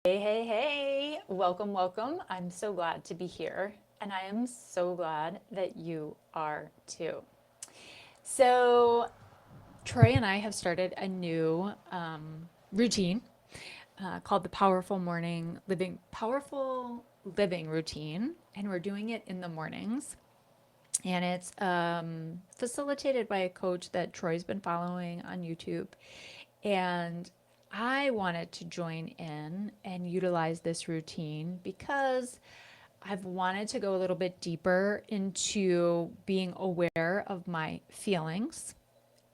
Hey. Welcome, welcome. I'm so glad to be here, and I am so glad that you are too. So, Troy and I have started a new routine called the Powerful Living Routine, and we're doing it in the mornings. And it's facilitated by a coach that Troy's been following on YouTube. And I wanted to join in and utilize this routine because I've wanted to go a little bit deeper into being aware of my feelings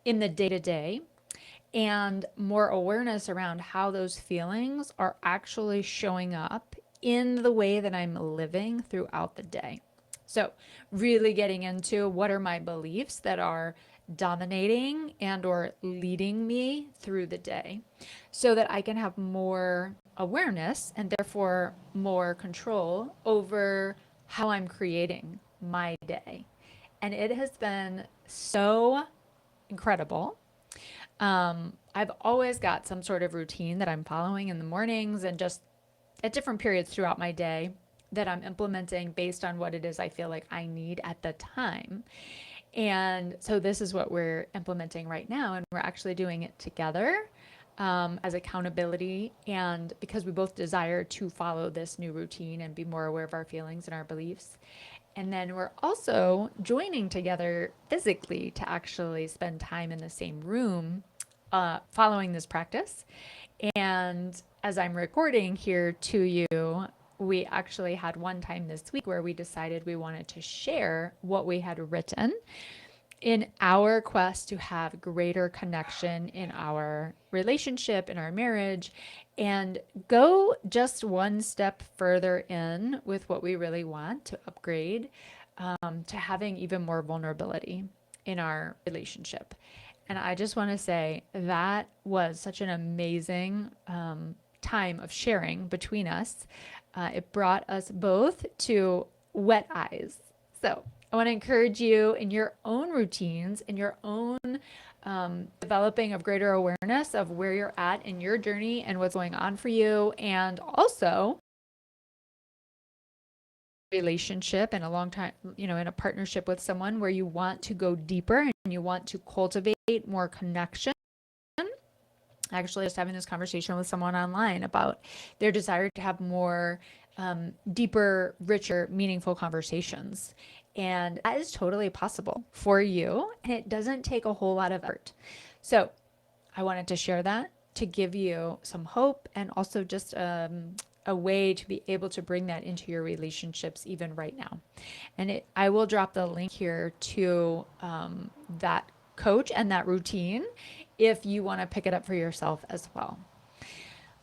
in the day to day and more awareness around how those feelings are actually showing up in the way that I'm living throughout the day. So, really getting into what are my beliefs that are dominating and or leading me through the day so that I can have more awareness and therefore more control over how I'm creating my day. And it has been so incredible. I've always got some sort of routine that I'm following in the mornings and just at different periods throughout my day that I'm implementing based on what it is I feel like I need at the time. And so this is what we're implementing right now, and we're actually doing it together as accountability. And because we both desire to follow this new routine and be more aware of our feelings and our beliefs. And then we're also joining together physically to actually spend time in the same room following this practice. And as I'm recording here to you, we actually had one time this week where we decided we wanted to share what we had written in our quest to have greater connection in our relationship, in our marriage, and go just one step further in with what we really want to upgrade to having even more vulnerability in our relationship. And I just want to say that was such an amazing time of sharing between us. It brought us both to wet eyes. So I want to encourage you in your own routines, in your own developing of greater awareness of where you're at in your journey and what's going on for you. And also, relationship and a long time, in a partnership with someone where you want to go deeper and you want to cultivate more connection. Actually, just having this conversation with someone online about their desire to have more deeper, richer, meaningful conversations. And that is totally possible for you. And it doesn't take a whole lot of effort. So I wanted to share that to give you some hope and also just a way to be able to bring that into your relationships even right now. And I will drop the link here to that coach and that routine if you want to pick it up for yourself as well.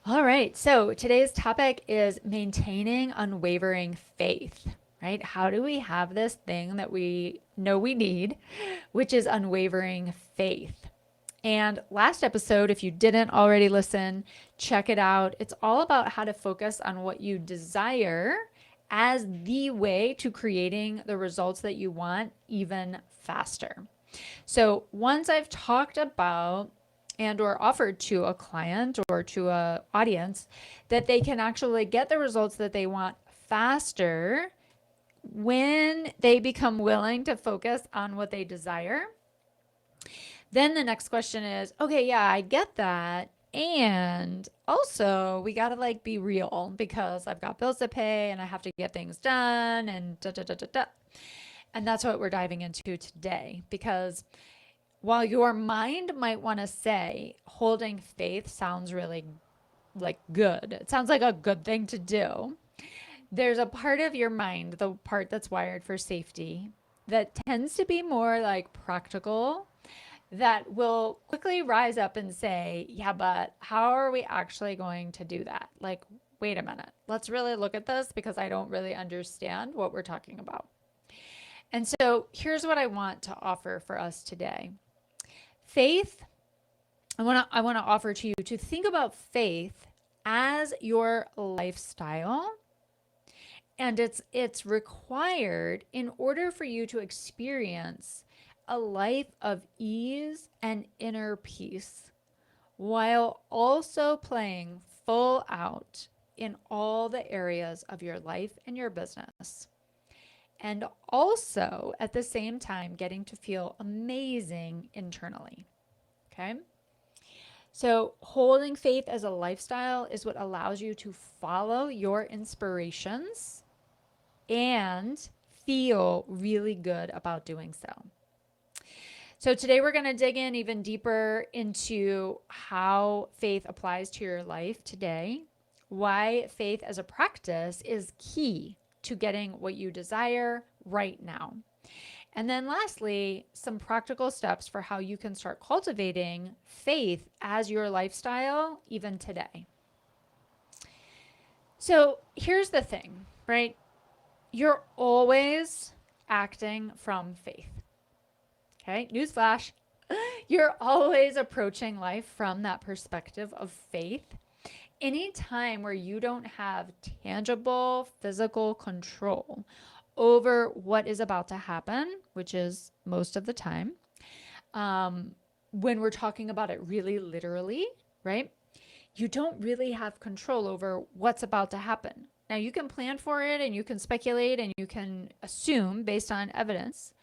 All right, so today's topic is maintaining unwavering faith, right? How do we have this thing that we know we need, which is unwavering faith? And last episode, if you didn't already listen, check it out. It's all about how to focus on what you desire as the way to creating the results that you want even faster. So once I've talked about and or offered to a client or to a audience that they can actually get the results that they want faster when they become willing to focus on what they desire, then the next question is, okay, yeah, I get that. And also, we got to like be real because I've got bills to pay and I have to get things done and da da da da da. And that's what we're diving into today because while your mind might want to say holding faith sounds really like good, it sounds like a good thing to do. There's a part of your mind, the part that's wired for safety, that tends to be more like practical, that will quickly rise up and say, yeah, but how are we actually going to do that? Like, wait a minute, let's really look at this because I don't really understand what we're talking about. And so here's what I want to offer for us today. Faith, I want to offer to you to think about faith as your lifestyle, and it's required in order for you to experience a life of ease and inner peace while also playing full out in all the areas of your life and your business. And also at the same time, getting to feel amazing internally. Okay. So, holding faith as a lifestyle is what allows you to follow your inspirations and feel really good about doing so. So, today we're going to dig in even deeper into how faith applies to your life today, why faith as a practice is key to getting what you desire right now. And then lastly, some practical steps for how you can start cultivating faith as your lifestyle even today. So here's the thing, right? You're always acting from faith. Okay, newsflash. You're always approaching life from that perspective of faith. Any time where you don't have tangible physical control over what is about to happen, which is most of the time, when we're talking about it really literally, right? You don't really have control over what's about to happen. Now, you can plan for it and you can speculate and you can assume based on evidence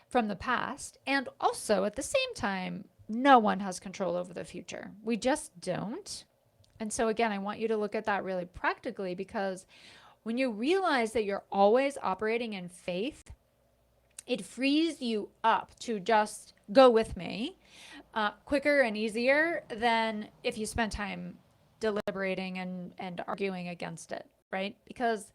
from the past. And also, at the same time, no one has control over the future. We just don't. And so, again, I want you to look at that really practically, because when you realize that you're always operating in faith, it frees you up to just go with me quicker and easier than if you spend time deliberating and arguing against it, right? Because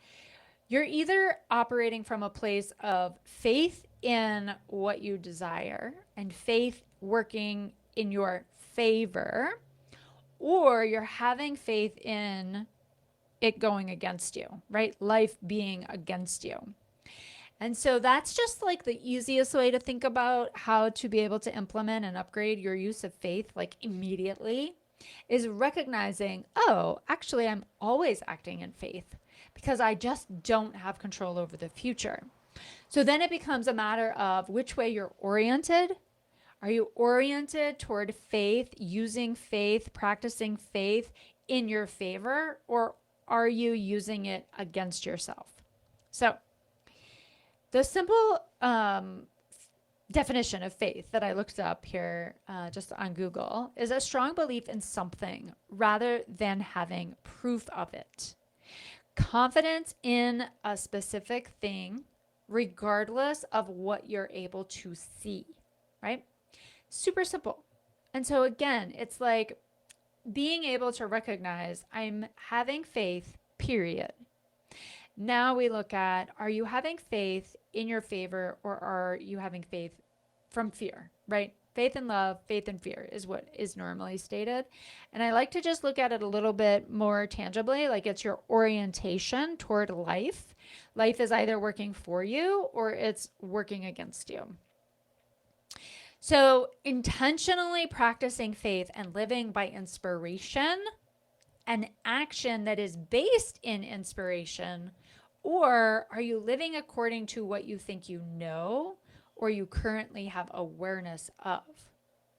you're either operating from a place of faith in what you desire and faith working in your favor, or you're having faith in it going against you, right? Life being against you. And so that's just like the easiest way to think about how to be able to implement and upgrade your use of faith, like immediately, is recognizing, oh, actually, I'm always acting in faith because I just don't have control over the future. So then it becomes a matter of which way you're oriented. Are you oriented toward faith, using faith, practicing faith in your favor, or are you using it against yourself? So the simple definition of faith that I looked up here just on Google is a strong belief in something rather than having proof of it. Confidence in a specific thing regardless of what you're able to see, right? Super simple. And so again, it's like being able to recognize I'm having faith, period. Now we look at, are you having faith in your favor, or are you having faith from fear, right? Faith and love, faith and fear is what is normally stated. And I like to just look at it a little bit more tangibly, like it's your orientation toward life. Life is either working for you or it's working against you. So intentionally practicing faith and living by inspiration, an action that is based in inspiration, or are you living according to what you think you know or you currently have awareness of,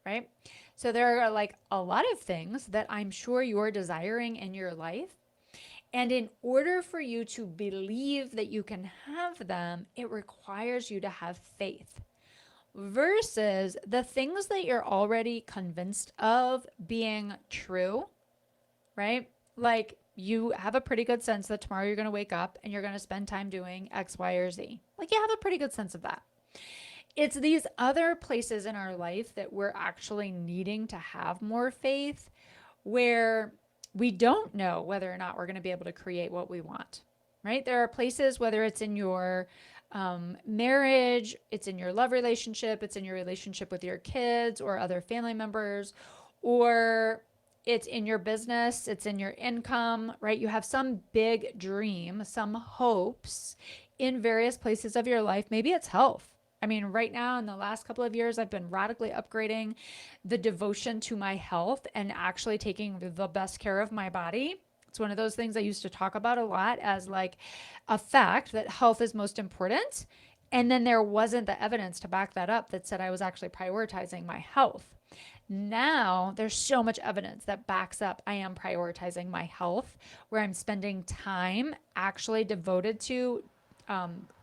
right? So there are like a lot of things that I'm sure you're desiring in your life. And in order for you to believe that you can have them, it requires you to have faith. Versus the things that you're already convinced of being true, right? Like you have a pretty good sense that tomorrow you're going to wake up and you're going to spend time doing X, Y, or Z. Like you have a pretty good sense of that. It's these other places in our life that we're actually needing to have more faith, where we don't know whether or not we're going to be able to create what we want, right? There are places, whether it's in your marriage, it's in your love relationship, it's in your relationship with your kids or other family members, or it's in your business, it's in your income, right? You have some big dream, some hopes in various places of your life. Maybe it's health. I mean, right now in the last couple of years, I've been radically upgrading the devotion to my health and actually taking the best care of my body. It's one of those things I used to talk about a lot as like a fact that health is most important. And then there wasn't the evidence to back that up that said I was actually prioritizing my health. Now there's so much evidence that backs up I am prioritizing my health, where I'm spending time actually devoted to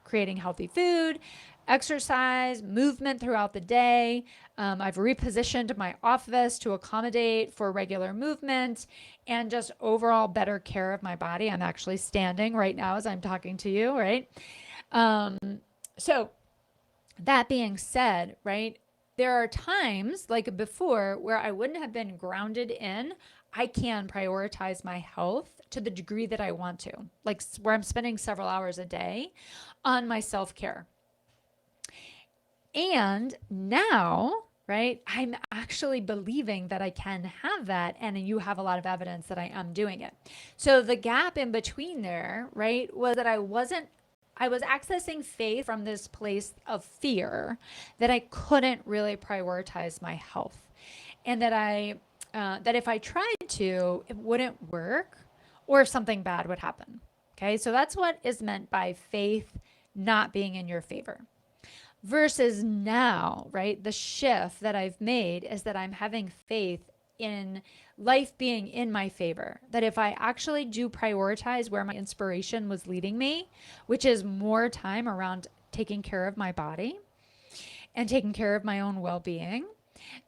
creating healthy food, exercise, movement throughout the day. I've repositioned my office to accommodate for regular movement and just overall better care of my body. I'm actually standing right now as I'm talking to you, right? So that being said, right, there are times like before where I wouldn't have been grounded in. I can prioritize my health to the degree that I want to, like where I'm spending several hours a day on my self care. And now, right, I'm actually believing that I can have that. And you have a lot of evidence that I am doing it. So the gap in between there, right, was that I was accessing faith from this place of fear that I couldn't really prioritize my health, and that if I tried to, it wouldn't work, or something bad would happen. Okay, so that's what is meant by faith not being in your favor. Versus now, right? The shift that I've made is that I'm having faith in life being in my favor. That if I actually do prioritize where my inspiration was leading me, which is more time around taking care of my body and taking care of my own well being,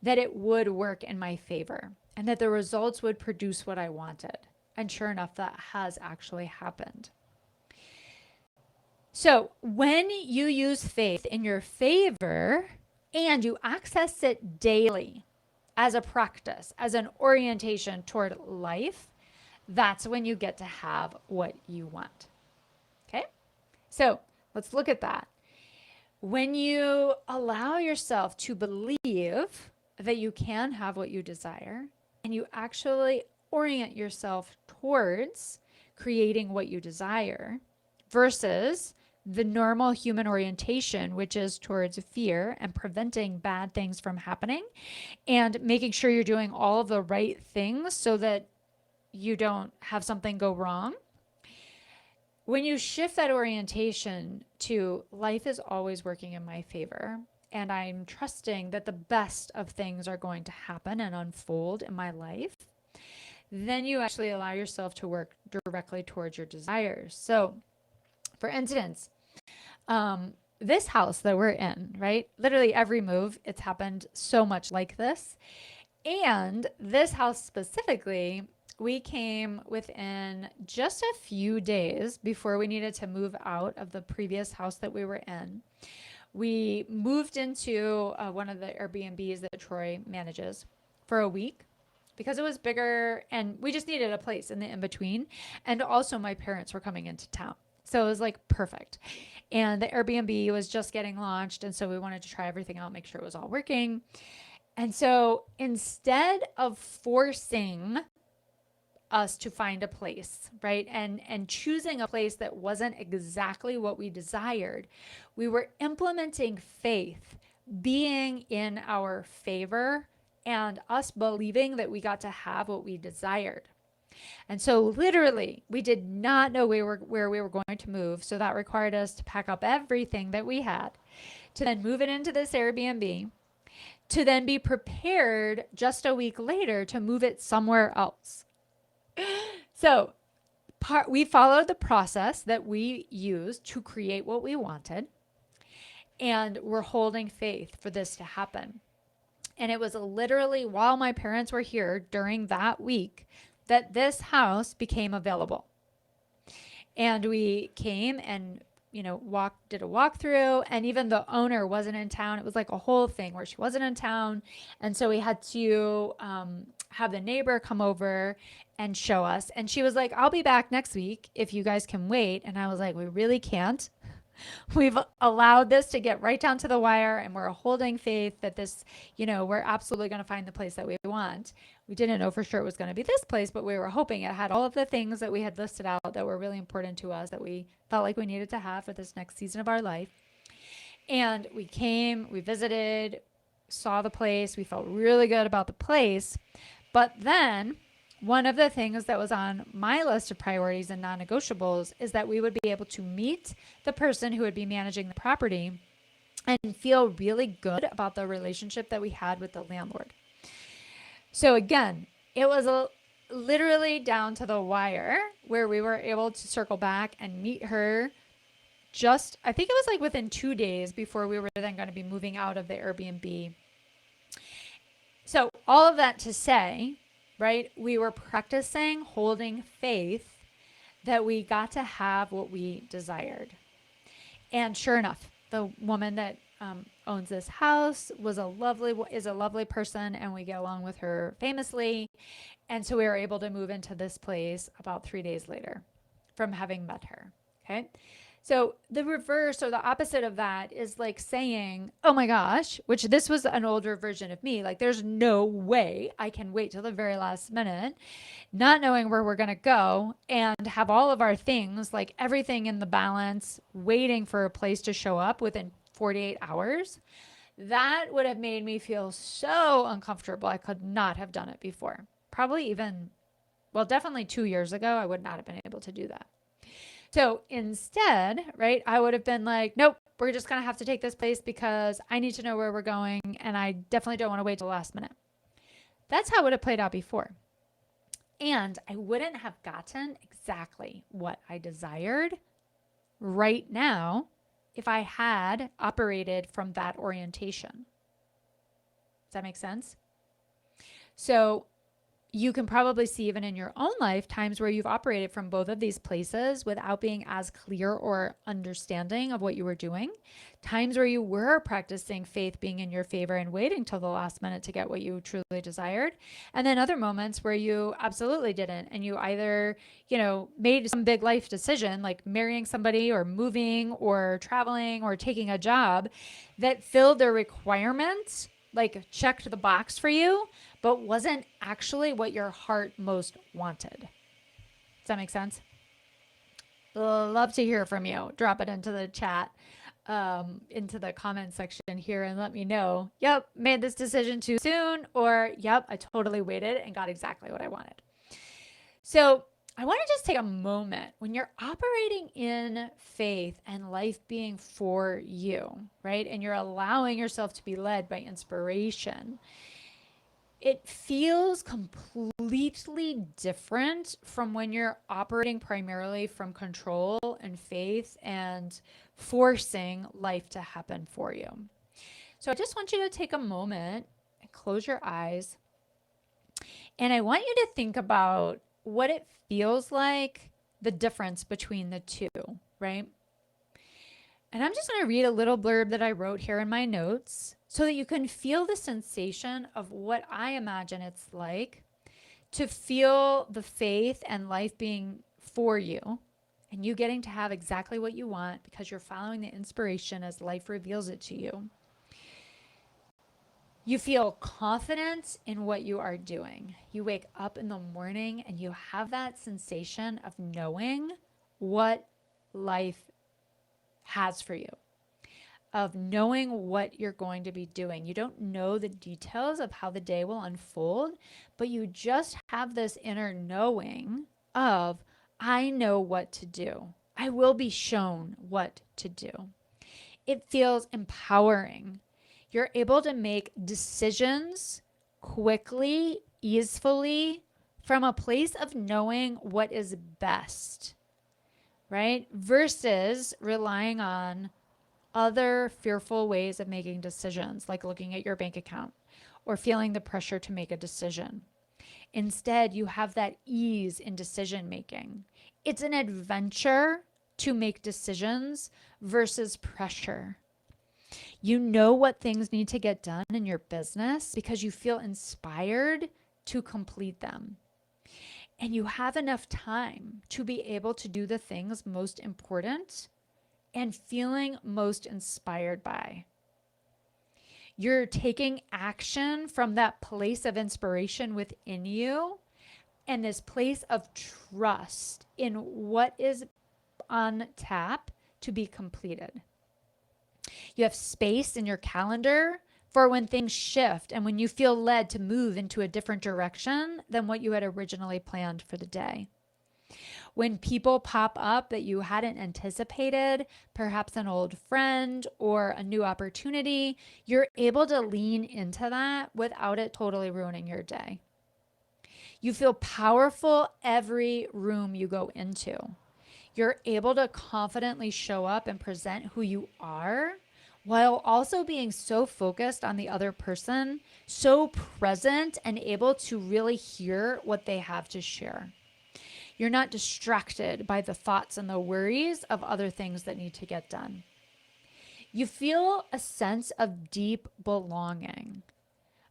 that it would work in my favor and that the results would produce what I wanted. And sure enough, that has actually happened. So when you use faith in your favor and you access it daily as a practice, as an orientation toward life, that's when you get to have what you want. Okay? So let's look at that. When you allow yourself to believe that you can have what you desire and you actually orient yourself towards creating what you desire versus the normal human orientation, which is towards fear and preventing bad things from happening and making sure you're doing all of the right things so that you don't have something go wrong. When you shift that orientation to life is always working in my favor, and I'm trusting that the best of things are going to happen and unfold in my life, then you actually allow yourself to work directly towards your desires. So, for instance, this house that we're in, right? Literally every move, it's happened so much like this. And this house specifically, we came within just a few days before we needed to move out of the previous house that we were in. We moved into one of the Airbnbs that Troy manages for a week because it was bigger and we just needed a place in the in-between. And also my parents were coming into town. So it was like perfect. And the Airbnb was just getting launched. And so we wanted to try everything out, make sure it was all working. And so instead of forcing us to find a place, right, and choosing a place that wasn't exactly what we desired, we were implementing faith being in our favor and us believing that we got to have what we desired. And so literally, we did not know where we were going to move. So that required us to pack up everything that we had, to then move it into this Airbnb, to then be prepared just a week later to move it somewhere else. So we followed the process that we used to create what we wanted. And we're holding faith for this to happen. And it was literally while my parents were here during that week that this house became available. And we came and, did a walkthrough, and even the owner wasn't in town. It was like a whole thing where she wasn't in town. And so we had to have the neighbor come over and show us. And she was like, I'll be back next week if you guys can wait. And I was like, we really can't. We've allowed this to get right down to the wire, and we're holding faith that this, we're absolutely going to find the place that we want. We didn't know for sure it was going to be this place, but we were hoping it had all of the things that we had listed out that were really important to us, that we felt like we needed to have for this next season of our life. And we came, we visited, saw the place. We felt really good about the place. But then one of the things that was on my list of priorities and non-negotiables is that we would be able to meet the person who would be managing the property and feel really good about the relationship that we had with the landlord. So again, it was literally down to the wire where we were able to circle back and meet her. Just, I think it was like within 2 days before we were then going to be moving out of the Airbnb. So all of that to say, right, we were practicing holding faith that we got to have what we desired. And sure enough, the woman that owns this house is a lovely person, and we get along with her famously. And so we were able to move into this place about 3 days later from having met her. Okay. So the reverse or the opposite of that is like saying, oh my gosh, which this was an older version of me. Like, there's no way I can wait till the very last minute, not knowing where we're going to go and have all of our things, like everything in the balance, waiting for a place to show up within 48 hours. That would have made me feel so uncomfortable. I could not have done it before. Probably even, well, definitely 2 years ago, I would not have been able to do that. So instead, right, I would have been like, nope, we're just going to have to take this place because I need to know where we're going. And I definitely don't want to wait till the last minute. That's how it would have played out before. And I wouldn't have gotten exactly what I desired right now if I had operated from that orientation. Does that make sense? So you can probably see even in your own life times where you've operated from both of these places without being as clear or understanding of what you were doing. Times where you were practicing faith being in your favor and waiting till the last minute to get what you truly desired. And then other moments where you absolutely didn't. And you either, made some big life decision like marrying somebody or moving or traveling or taking a job that filled their requirements, like checked the box for you, but wasn't actually what your heart most wanted. Does that make sense? Love to hear from you. Drop it into the chat, into the comment section here, and let me know. Yep, made this decision too soon, or yep, I totally waited and got exactly what I wanted. So I want to just take a moment when you're operating in faith and life being for you, right? And you're allowing yourself to be led by inspiration. It feels completely different from when you're operating primarily from control and faith and forcing life to happen for you. So I just want you to take a moment and close your eyes. And I want you to think about what it feels like, the difference between the two, right? And I'm just going to read a little blurb that I wrote here in my notes so that you can feel the sensation of what I imagine it's like to feel the faith and life being for you and you getting to have exactly what you want because you're following the inspiration as life reveals it to you. You feel confident in what you are doing. You wake up in the morning and you have that sensation of knowing what life has for you, of knowing what you're going to be doing. You don't know the details of how the day will unfold, but you just have this inner knowing of, I know what to do. I will be shown what to do. It feels empowering. You're able to make decisions quickly, easily, from a place of knowing what is best, right? Versus relying on other fearful ways of making decisions, like looking at your bank account or feeling the pressure to make a decision. Instead, you have that ease in decision making. It's an adventure to make decisions versus pressure. You know what things need to get done in your business because you feel inspired to complete them. And you have enough time to be able to do the things most important and feeling most inspired by. You're taking action from that place of inspiration within you and this place of trust in what is on tap to be completed. You have space in your calendar for when things shift and when you feel led to move into a different direction than what you had originally planned for the day. When people pop up that you hadn't anticipated, perhaps an old friend or a new opportunity, you're able to lean into that without it totally ruining your day. You feel powerful every room you go into. You're able to confidently show up and present who you are while also being so focused on the other person, so present and able to really hear what they have to share. You're not distracted by the thoughts and the worries of other things that need to get done. You feel a sense of deep belonging,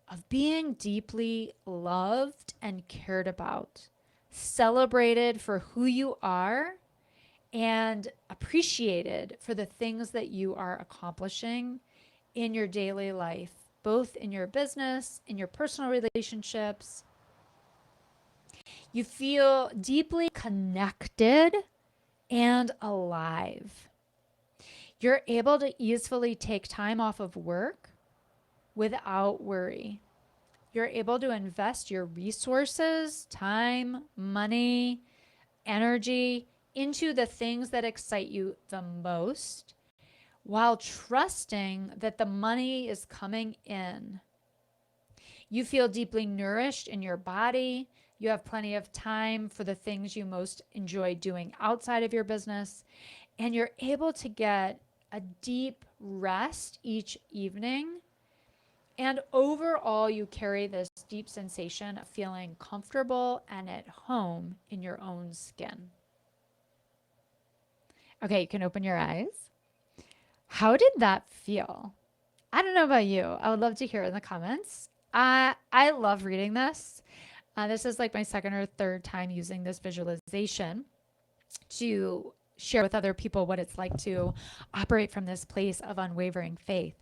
of being deeply loved and cared about, celebrated for who you are, and appreciated for the things that you are accomplishing in your daily life, both in your business, in your personal relationships. You feel deeply connected and alive. You're able to easily take time off of work without worry. You're able to invest your resources, time, money, energy into the things that excite you the most while trusting that the money is coming in. You feel deeply nourished in your body. You have plenty of time for the things you most enjoy doing outside of your business. And you're able to get a deep rest each evening. And overall, you carry this deep sensation of feeling comfortable and at home in your own skin. Okay, you can open your eyes. How did that feel? I don't know about you. I would love to hear in the comments. I love reading this. This is like my second or third time using this visualization to share with other people what it's like to operate from this place of unwavering faith.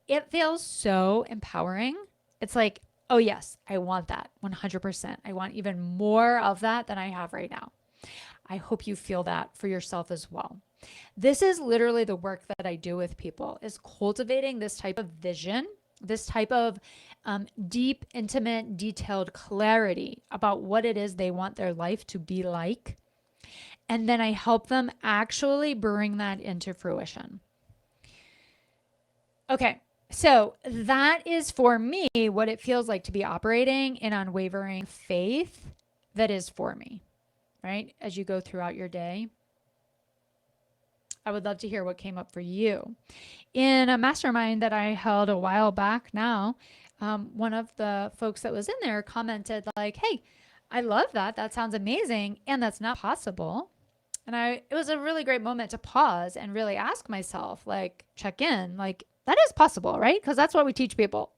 It feels so empowering. It's like, oh yes, I want that 100%. I want even more of that than I have right now. I hope you feel that for yourself as well. This is literally the work that I do with people, is cultivating this type of vision, this type of deep, intimate, detailed clarity about what it is they want their life to be like. And then I help them actually bring that into fruition. Okay, so that is for me what it feels like to be operating in unwavering faith that is for me, right? As you go throughout your day. I would love to hear what came up for you. In a mastermind that I held a while back now, one of the folks that was in there commented like, hey, I love that. That sounds amazing. And that's not possible. And it was a really great moment to pause and really ask myself, like, check in, like, that is possible, right? Because that's what we teach people.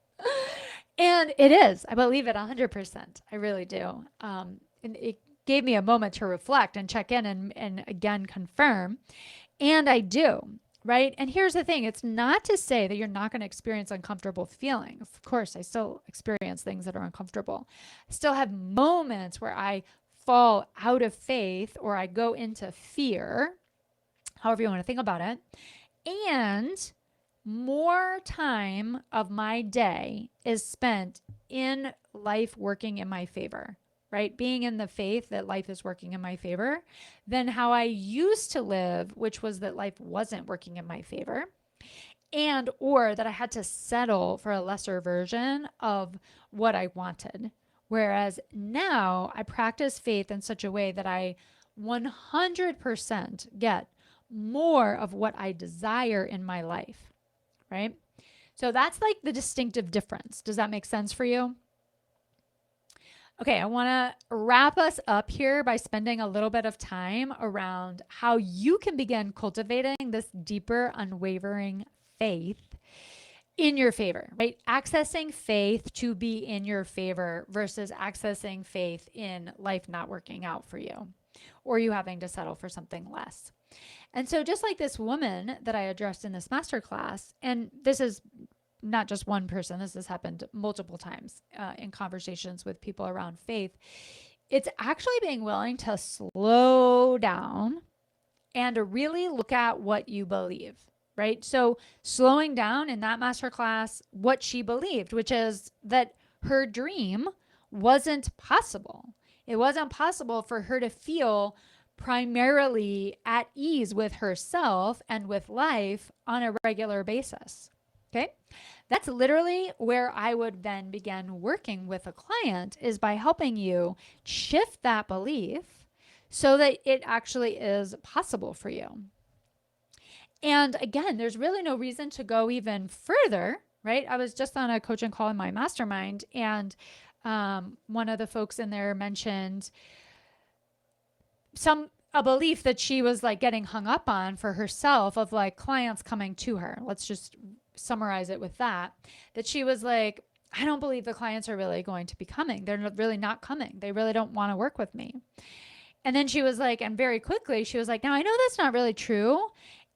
And it is. I believe it 100%. I really do. And it gave me a moment to reflect and check in and again confirm. And I do, right? And here's the thing. It's not to say that you're not going to experience uncomfortable feelings. Of course, I still experience things that are uncomfortable. I still have moments where I fall out of faith or I go into fear, however you want to think about it. And more time of my day is spent in life working in my favor, right? Being in the faith that life is working in my favor than how I used to live, which was that life wasn't working in my favor, and or that I had to settle for a lesser version of what I wanted. Whereas now I practice faith in such a way that I 100% get more of what I desire in my life, right? So that's like the distinctive difference. Does that make sense for you? Okay, I want to wrap us up here by spending a little bit of time around how you can begin cultivating this deeper, unwavering faith in your favor, right? Accessing faith to be in your favor versus accessing faith in life not working out for you or you having to settle for something less. And so just like this woman that I addressed in this masterclass, and this is not just one person, this has happened multiple times in conversations with people around faith. It's actually being willing to slow down and to really look at what you believe, right? So slowing down in that masterclass, what she believed, which is that her dream wasn't possible. It wasn't possible for her to feel primarily at ease with herself and with life on a regular basis. Okay. That's literally where I would then begin working with a client, is by helping you shift that belief so that it actually is possible for you. And again, there's really no reason to go even further, right? I was just on a coaching call in my mastermind, and one of the folks in there mentioned a belief that she was like getting hung up on for herself, of like clients coming to her. Let's just summarize it with that she was like, I don't believe the clients are really going to be coming. They're really not coming. They really don't want to work with me. And then she was like, and very quickly she was like, now I know that's not really true.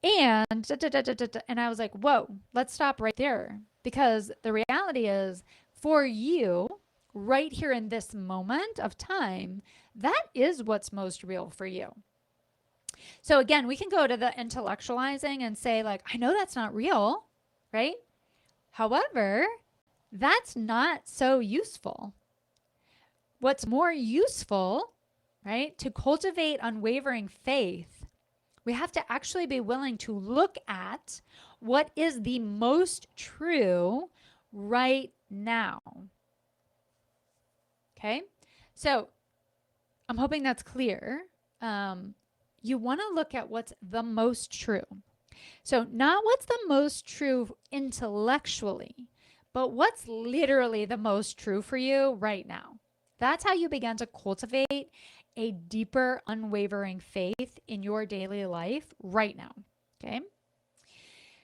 And and I was like, whoa, let's stop right there. Because the reality is, for you, right here in this moment of time, that is what's most real for you. So again, we can go to the intellectualizing and say, like, I know that's not real, right? However, that's not so useful. What's more useful, right, to cultivate unwavering faith, we have to actually be willing to look at what is the most true right now. Okay? So I'm hoping that's clear. You want to look at what's the most true. So not what's the most true intellectually, but what's literally the most true for you right now. That's how you begin to cultivate a deeper, unwavering faith in your daily life right now. Okay?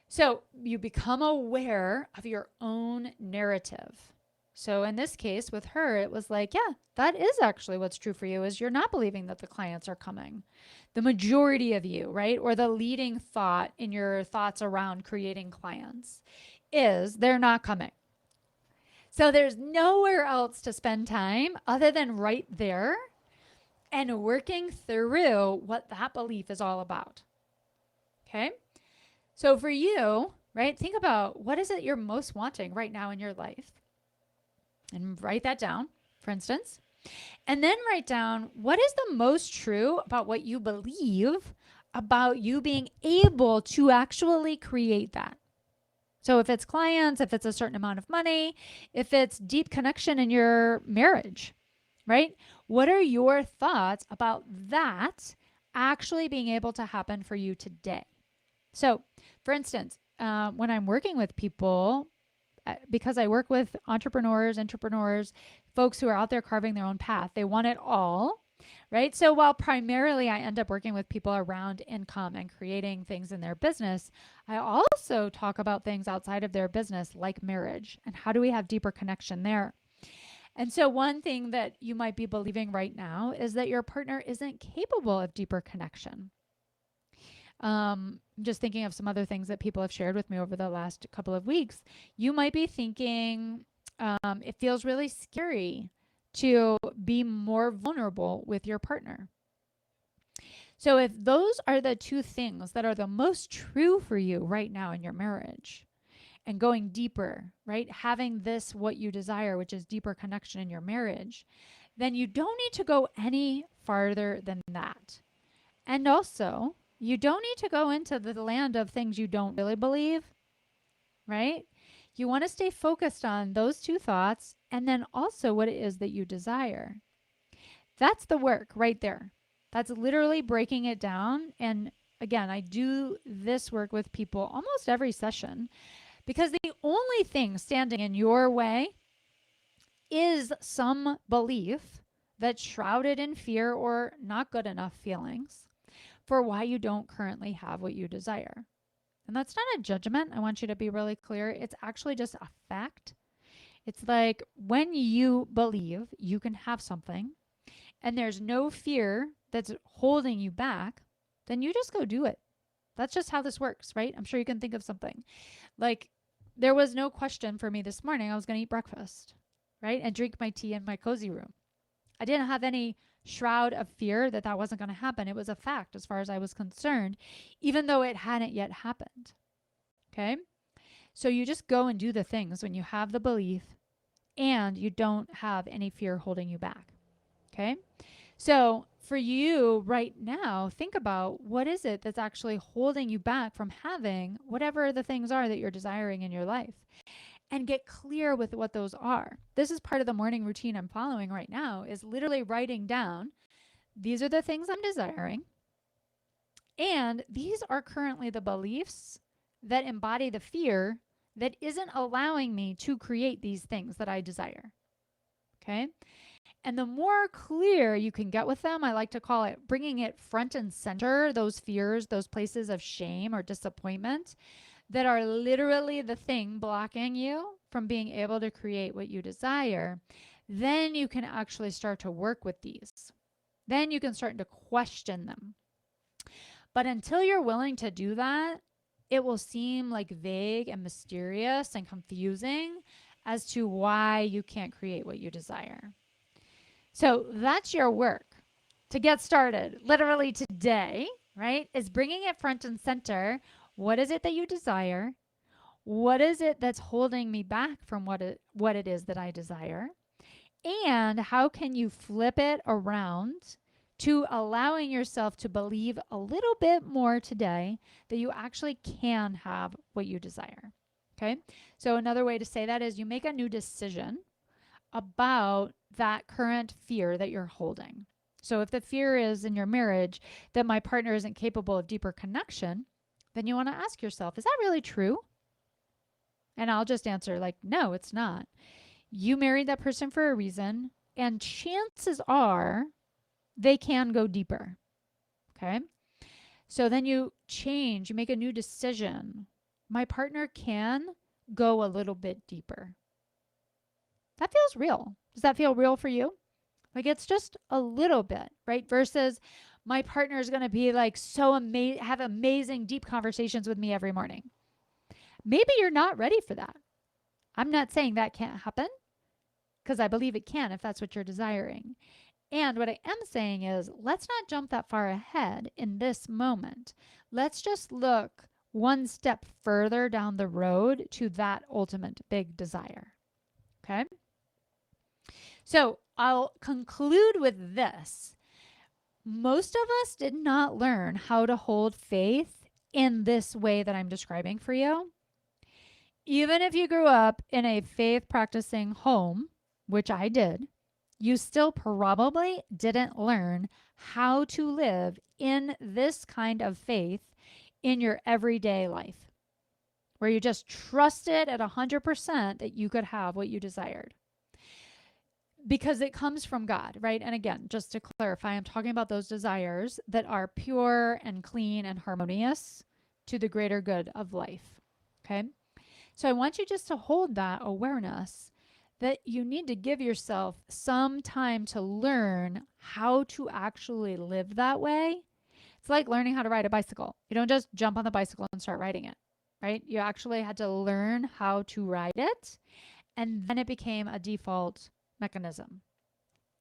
So you become aware of your own narrative. So in this case with her, it was like, yeah, that is actually what's true for you, is you're not believing that the clients are coming. The majority of you, right? Or the leading thought in your thoughts around creating clients is they're not coming. So there's nowhere else to spend time other than right there and working through what that belief is all about. Okay? So for you, right, think about what is it you're most wanting right now in your life? And write that down, for instance. And then write down what is the most true about what you believe about you being able to actually create that. So if it's clients, if it's a certain amount of money, if it's deep connection in your marriage, right? What are your thoughts about that actually being able to happen for you today? So, for instance, when I'm working with people, because I work with entrepreneurs, folks who are out there carving their own path, they want it all, right? So while primarily I end up working with people around income and creating things in their business, I also talk about things outside of their business, like marriage, and how do we have deeper connection there. And so one thing that you might be believing right now is that your partner isn't capable of deeper connection. Just thinking of some other things that people have shared with me over the last couple of weeks. You might be thinking it feels really scary to be more vulnerable with your partner. So if those are the two things that are the most true for you right now in your marriage, and going deeper, right? Having this, what you desire, which is deeper connection in your marriage, then you don't need to go any farther than that. And also, you don't need to go into the land of things you don't really believe, right? You want to stay focused on those two thoughts and then also what it is that you desire. That's the work right there. That's literally breaking it down. And again, I do this work with people almost every session, because the only thing standing in your way is some belief that's shrouded in fear or not good enough feelings for why you don't currently have what you desire. And that's not a judgment. I want you to be really clear. It's actually just a fact. It's like when you believe you can have something and there's no fear that's holding you back, then you just go do it. That's just how this works, right? I'm sure you can think of something. Like, there was no question for me this morning. I was going to eat breakfast, right? And drink my tea in my cozy room. I didn't have any shroud of fear that that wasn't going to happen. It was a fact as far as I was concerned, even though it hadn't yet happened. Okay? So you just go and do the things when you have the belief and you don't have any fear holding you back. Okay? So for you right now, think about what is it that's actually holding you back from having whatever the things are that you're desiring in your life, and get clear with what those are. This is part of the morning routine I'm following right now, is literally writing down, these are the things I'm desiring, and these are currently the beliefs that embody the fear that isn't allowing me to create these things that I desire. Okay? And the more clear you can get with them, I like to call it bringing it front and center, those fears, those places of shame or disappointment that are literally the thing blocking you from being able to create what you desire, then you can actually start to work with these. Then you can start to question them. But until you're willing to do that, it will seem like vague and mysterious and confusing as to why you can't create what you desire. So that's your work to get started, literally today, right? Is bringing it front and center. What is it that you desire? What is it that's holding me back from what it is that I desire? And how can you flip it around to allowing yourself to believe a little bit more today that you actually can have what you desire? Okay. So another way to say that is you make a new decision about that current fear that you're holding. So if the fear is in your marriage that my partner isn't capable of deeper connection, then you want to ask yourself, is that really true? And I'll just answer like, no, it's not. You married that person for a reason, and chances are they can go deeper. Okay. So then you change, you make a new decision. My partner can go a little bit deeper. That feels real. Does that feel real for you? Like it's just a little bit, right? Versus my partner is going to be like so amazing, have amazing deep conversations with me every morning. Maybe you're not ready for that. I'm not saying that can't happen, because I believe it can if that's what you're desiring. And what I am saying is, let's not jump that far ahead in this moment. Let's just look one step further down the road to that ultimate big desire. Okay? So I'll conclude with this. Most of us did not learn how to hold faith in this way that I'm describing for you. Even if you grew up in a faith practicing home, which I did, you still probably didn't learn how to live in this kind of faith in your everyday life, where you just trusted at 100% that you could have what you desired. Because it comes from God, right? And again, just to clarify, I'm talking about those desires that are pure and clean and harmonious to the greater good of life. Okay? So I want you just to hold that awareness that you need to give yourself some time to learn how to actually live that way. It's like learning how to ride a bicycle. You don't just jump on the bicycle and start riding it, right? You actually had to learn how to ride it, and then it became a default mechanism.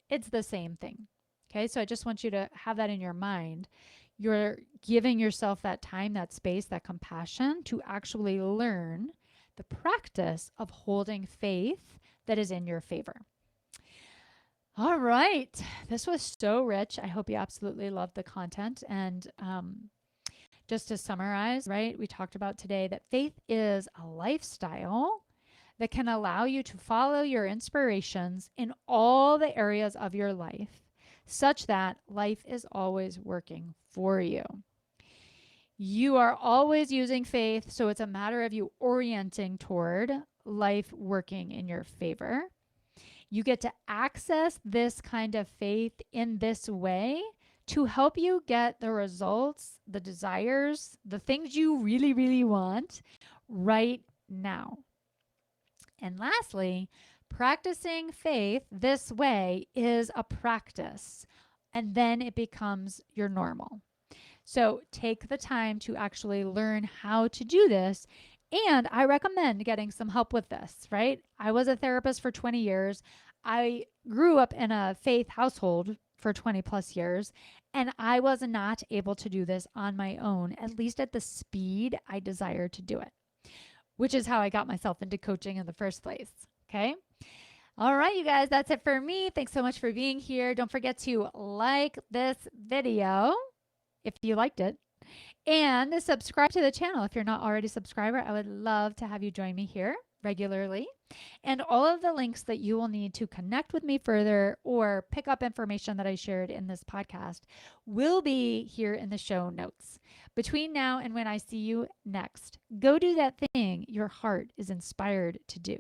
It's the same thing. Okay, so I just want you to have that in your mind. You're giving yourself that time, that space, that compassion to actually learn the practice of holding faith that is in your favor. All right. This was so rich. I hope you absolutely loved the content. And just to summarize, right, we talked about today that faith is a lifestyle that can allow you to follow your inspirations in all the areas of your life, such that life is always working for you. You are always using faith, so it's a matter of you orienting toward life working in your favor. You get to access this kind of faith in this way to help you get the results, the desires, the things you really, really want right now. And lastly, practicing faith this way is a practice, and then it becomes your normal. So take the time to actually learn how to do this. And I recommend getting some help with this, right? I was a therapist for 20 years. I grew up in a faith household for 20 plus years, and I was not able to do this on my own, at least at the speed I desired to do it, which is how I got myself into coaching in the first place. Okay. All right, you guys, that's it for me. Thanks so much for being here. Don't forget to like this video if you liked it and subscribe to the channel if you're not already a subscriber. I would love to have you join me here regularly. And all of the links that you will need to connect with me further or pick up information that I shared in this podcast will be here in the show notes. Between now and when I see you next, go do that thing your heart is inspired to do.